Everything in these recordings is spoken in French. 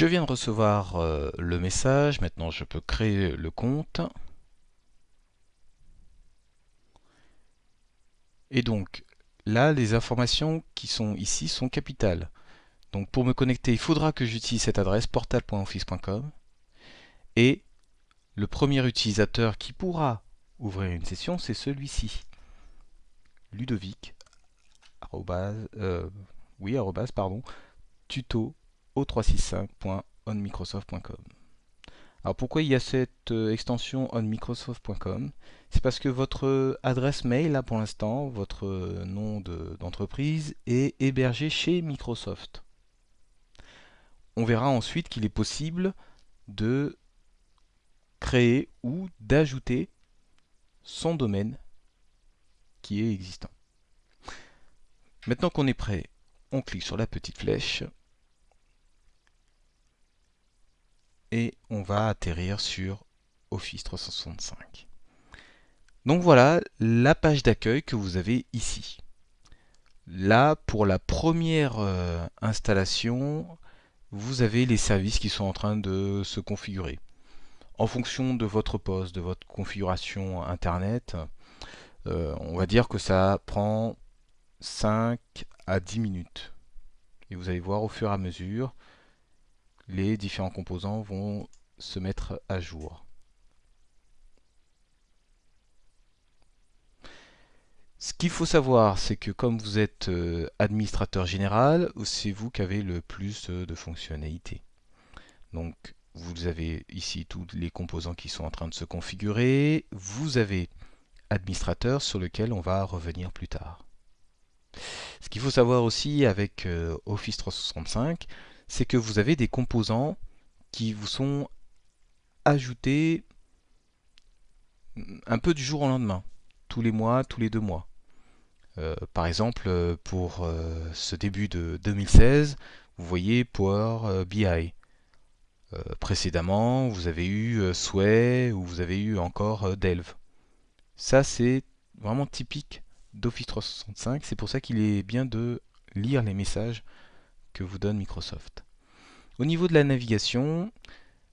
Je viens de recevoir le message, maintenant je peux créer le compte. Et donc là, les informations qui sont ici sont capitales. Donc pour me connecter, il faudra que j'utilise cette adresse portal.office.com et le premier utilisateur qui pourra ouvrir une session, c'est celui-ci. Ludovic, arrobase, pardon, tuto o365.onmicrosoft.com. Alors pourquoi il y a cette extension onmicrosoft.com? C'est parce que votre adresse mail, là pour l'instant, votre nom d'entreprise est hébergé chez Microsoft. On verra ensuite qu'il est possible de créer ou d'ajouter son domaine qui est existant. Maintenant qu'on est prêt, on clique sur la petite flèche et on va atterrir sur Office 365. Donc voilà la page d'accueil que vous avez ici. Là, pour la première installation, vous avez les services qui sont en train de se configurer. En fonction de votre poste, de votre configuration Internet, on va dire que ça prend 5 à 10 minutes. Et vous allez voir au fur et à mesure, les différents composants vont se mettre à jour. Ce qu'il faut savoir, c'est que comme vous êtes administrateur général, c'est vous qui avez le plus de fonctionnalités. Donc vous avez ici tous les composants qui sont en train de se configurer. Vous avez administrateur sur lequel on va revenir plus tard. Ce qu'il faut savoir aussi avec Office 365, c'est que vous avez des composants qui vous sont ajoutés un peu du jour au lendemain, tous les mois, tous les 2 mois. Par exemple, pour ce début de 2016, vous voyez Power BI. Précédemment, vous avez eu Sway ou vous avez eu encore Delve. Ça, c'est vraiment typique d'Office 365. C'est pour ça qu'il est bien de lire les messages que vous donne Microsoft. Au niveau de la navigation,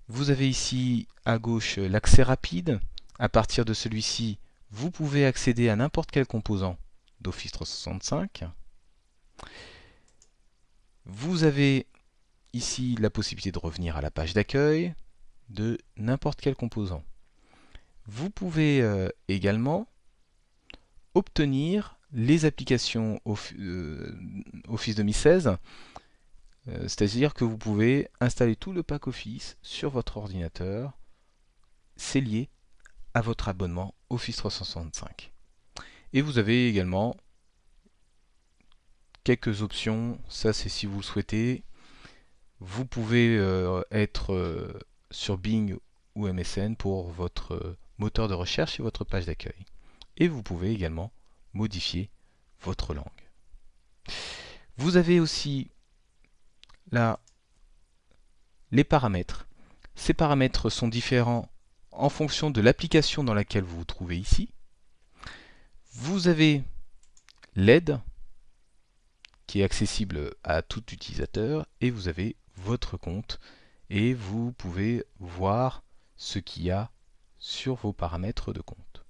vous avez ici à gauche l'accès rapide. À partir de celui-ci, vous pouvez accéder à n'importe quel composant d'Office 365. Vous avez ici la possibilité de revenir à la page d'accueil de n'importe quel composant. Vous pouvez également obtenir les applications Office 2016, c'est-à-dire que vous pouvez installer tout le pack Office sur votre ordinateur. C'est lié à votre abonnement Office 365. Et vous avez également quelques options, ça c'est si vous le souhaitez. Vous pouvez être sur Bing ou MSN pour votre moteur de recherche et votre page d'accueil. Et vous pouvez également modifier votre langue. Vous avez aussi là les paramètres. Ces paramètres sont différents en fonction de l'application dans laquelle vous vous trouvez ici. Vous avez l'aide qui est accessible à tout utilisateur et vous avez votre compte et vous pouvez voir ce qu'il y a sur vos paramètres de compte.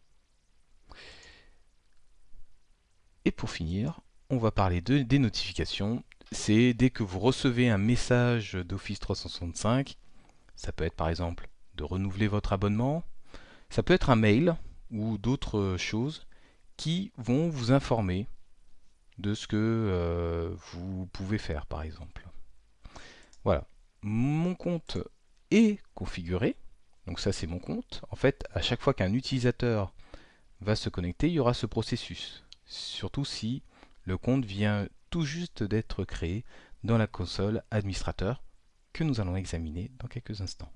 Et pour finir, on va parler des notifications. C'est dès que vous recevez un message d'Office 365, ça peut être par exemple de renouveler votre abonnement, ça peut être un mail ou d'autres choses qui vont vous informer de ce que vous pouvez faire par exemple. Voilà, mon compte est configuré, donc ça c'est mon compte. En fait, à chaque fois qu'un utilisateur va se connecter, il y aura ce processus, surtout si le compte vient tout juste d'être créé dans la console administrateur que nous allons examiner dans quelques instants.